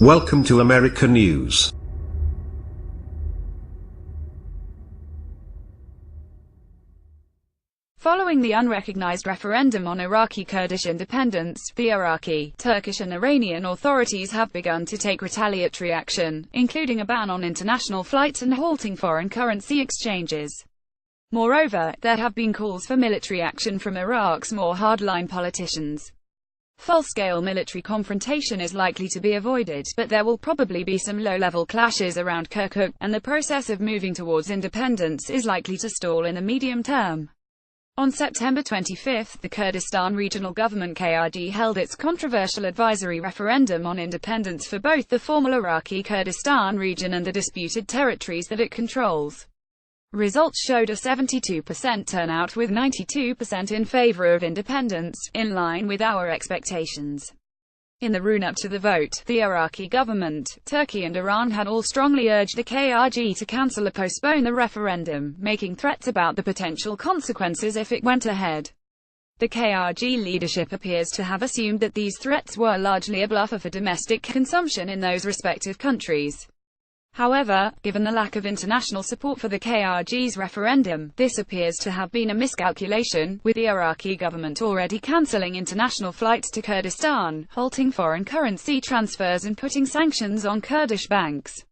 Welcome to America News. Following the unrecognized referendum on Iraqi Kurdish independence, the Iraqi, Turkish and Iranian authorities have begun to take retaliatory action, including a ban on international flights and halting foreign currency exchanges. Moreover, there have been calls for military action from Iraq's more hardline politicians. Full-scale military confrontation is likely to be avoided, but there will probably be some low-level clashes around Kirkuk, and the process of moving towards independence is likely to stall in the medium term. On September 25, the Kurdistan Regional Government KRG held its controversial advisory referendum on independence for both the former Iraqi Kurdistan region and the disputed territories that it controls. Results showed a 72% turnout with 92% in favor of independence, in line with our expectations. In the run-up to the vote, the Iraqi government, Turkey and Iran had all strongly urged the KRG to cancel or postpone the referendum, making threats about the potential consequences if it went ahead. The KRG leadership appears to have assumed that these threats were largely a bluffer for domestic consumption in those respective countries. However, given the lack of international support for the KRG's referendum, this appears to have been a miscalculation, with the Iraqi government already cancelling international flights to Kurdistan, halting foreign currency transfers and putting sanctions on Kurdish banks.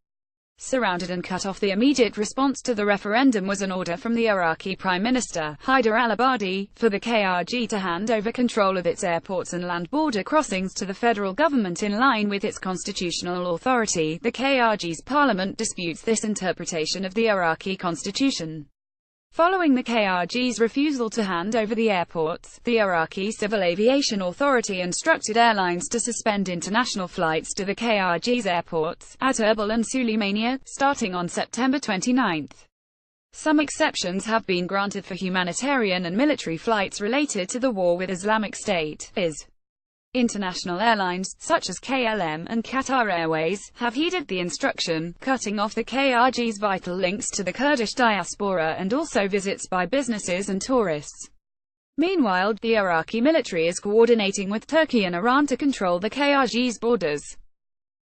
Surrounded and cut off, the immediate response to the referendum was an order from the Iraqi Prime Minister, Haider al-Abadi, for the KRG to hand over control of its airports and land border crossings to the federal government in line with its constitutional authority. The KRG's parliament disputes this interpretation of the Iraqi constitution. Following the KRG's refusal to hand over the airports, the Iraqi Civil Aviation Authority instructed airlines to suspend international flights to the KRG's airports, at Erbil and Suleymania, starting on September 29. Some exceptions have been granted for humanitarian and military flights related to the war with Islamic State, IS. International airlines, such as KLM and Qatar Airways, have heeded the instruction, cutting off the KRG's vital links to the Kurdish diaspora and also visits by businesses and tourists. Meanwhile, the Iraqi military is coordinating with Turkey and Iran to control the KRG's borders.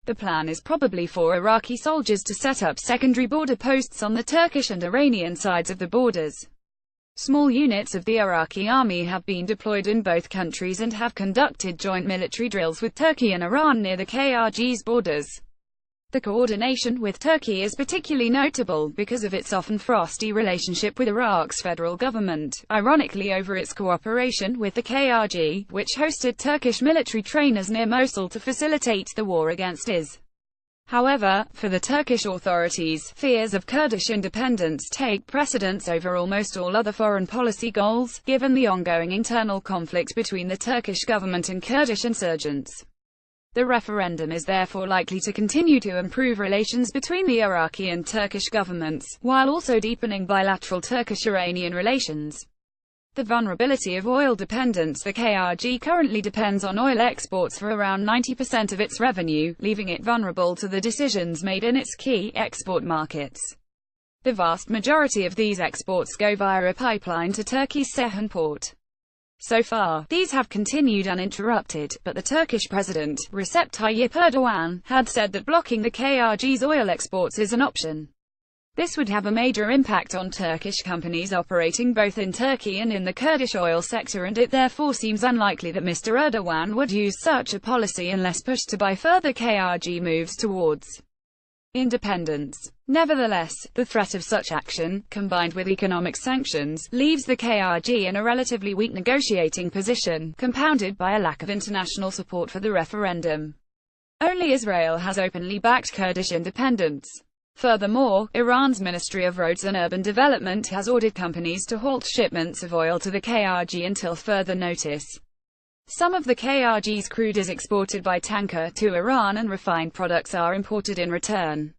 The plan is probably for Iraqi soldiers to set up secondary border posts on the Turkish and Iranian sides of the borders. Small units of the Iraqi army have been deployed in both countries and have conducted joint military drills with Turkey and Iran near the KRG's borders. The coordination with Turkey is particularly notable because of its often frosty relationship with Iraq's federal government, ironically over its cooperation with the KRG, which hosted Turkish military trainers near Mosul to facilitate the war against IS. However, for the Turkish authorities, fears of Kurdish independence take precedence over almost all other foreign policy goals, given the ongoing internal conflict between the Turkish government and Kurdish insurgents. The referendum is therefore likely to continue to improve relations between the Iraqi and Turkish governments, while also deepening bilateral Turkish-Iranian relations. The vulnerability of oil dependence. The KRG currently depends on oil exports for around 90% of its revenue, leaving it vulnerable to the decisions made in its key export markets. The vast majority of these exports go via a pipeline to Turkey's Ceyhan port. So far, these have continued uninterrupted, but the Turkish president, Recep Tayyip Erdogan, had said that blocking the KRG's oil exports is an option. This would have a major impact on Turkish companies operating both in Turkey and in the Kurdish oil sector, and it therefore seems unlikely that Mr. Erdogan would use such a policy unless pushed to by further KRG moves towards independence. Nevertheless, the threat of such action, combined with economic sanctions, leaves the KRG in a relatively weak negotiating position, compounded by a lack of international support for the referendum. Only Israel has openly backed Kurdish independence. Furthermore, Iran's Ministry of Roads and Urban Development has ordered companies to halt shipments of oil to the KRG until further notice. Some of the KRG's crude is exported by tanker to Iran and refined products are imported in return.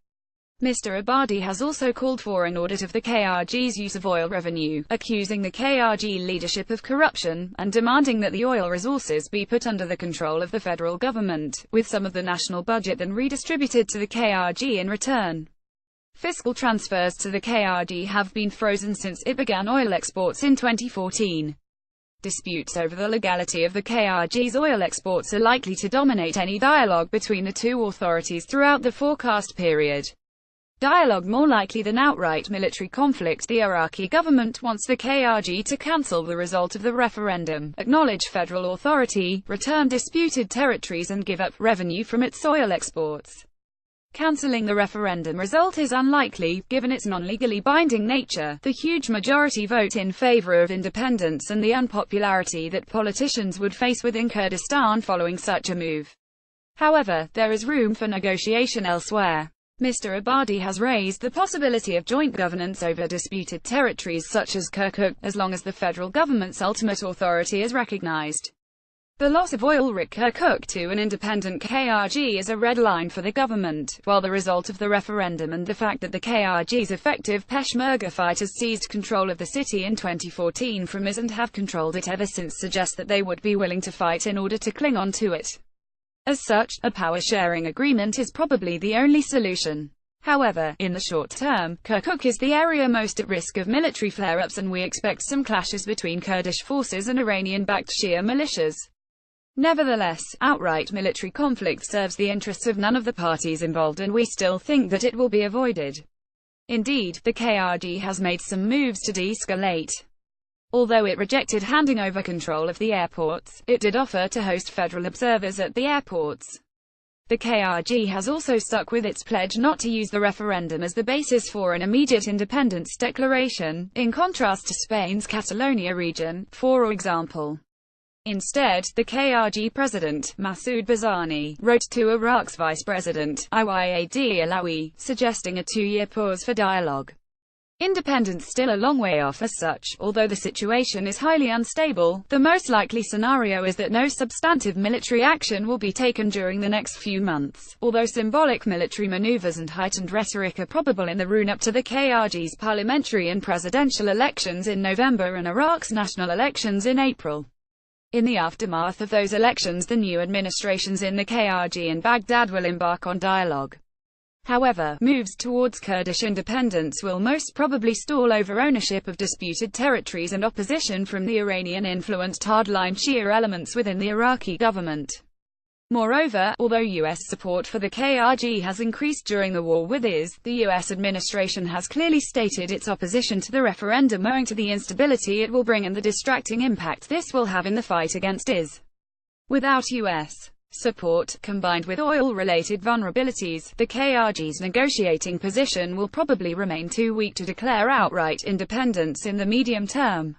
Mr. Abadi has also called for an audit of the KRG's use of oil revenue, accusing the KRG leadership of corruption, and demanding that the oil resources be put under the control of the federal government, with some of the national budget then redistributed to the KRG in return. Fiscal transfers to the KRG have been frozen since it began oil exports in 2014. Disputes over the legality of the KRG's oil exports are likely to dominate any dialogue between the two authorities throughout the forecast period. Dialogue more likely than outright military conflict. The Iraqi government wants the KRG to cancel the result of the referendum, acknowledge federal authority, return disputed territories and give up revenue from its oil exports. Cancelling the referendum result is unlikely, given its non-legally binding nature, the huge majority vote in favor of independence and the unpopularity that politicians would face within Kurdistan following such a move. However, there is room for negotiation elsewhere. Mr. Abadi has raised the possibility of joint governance over disputed territories such as Kirkuk, as long as the federal government's ultimate authority is recognized. The loss of oil-rich Kirkuk to an independent KRG is a red line for the government, while the result of the referendum and the fact that the KRG's effective Peshmerga fighters seized control of the city in 2014 from IS and have controlled it ever since suggests that they would be willing to fight in order to cling on to it. As such, a power-sharing agreement is probably the only solution. However, in the short term, Kirkuk is the area most at risk of military flare-ups and we expect some clashes between Kurdish forces and Iranian-backed Shia militias. Nevertheless, outright military conflict serves the interests of none of the parties involved and we still think that it will be avoided. Indeed, the KRG has made some moves to de-escalate. Although it rejected handing over control of the airports, it did offer to host federal observers at the airports. The KRG has also stuck with its pledge not to use the referendum as the basis for an immediate independence declaration, in contrast to Spain's Catalonia region, for example. Instead, the KRG president, Masoud Barzani, wrote to Iraq's vice president, Iyad Alawi, suggesting a two-year pause for dialogue. Independence still a long way off as such, although the situation is highly unstable. The most likely scenario is that no substantive military action will be taken during the next few months, although symbolic military maneuvers and heightened rhetoric are probable in the run-up to the KRG's parliamentary and presidential elections in November and Iraq's national elections in April. In the aftermath of those elections, the new administrations in the KRG and Baghdad will embark on dialogue. However, moves towards Kurdish independence will most probably stall over ownership of disputed territories and opposition from the Iranian-influenced hardline Shia elements within the Iraqi government. Moreover, although U.S. support for the KRG has increased during the war with IS, the U.S. administration has clearly stated its opposition to the referendum owing to the instability it will bring and the distracting impact this will have in the fight against IS. Without U.S. support, combined with oil-related vulnerabilities, the KRG's negotiating position will probably remain too weak to declare outright independence in the medium term.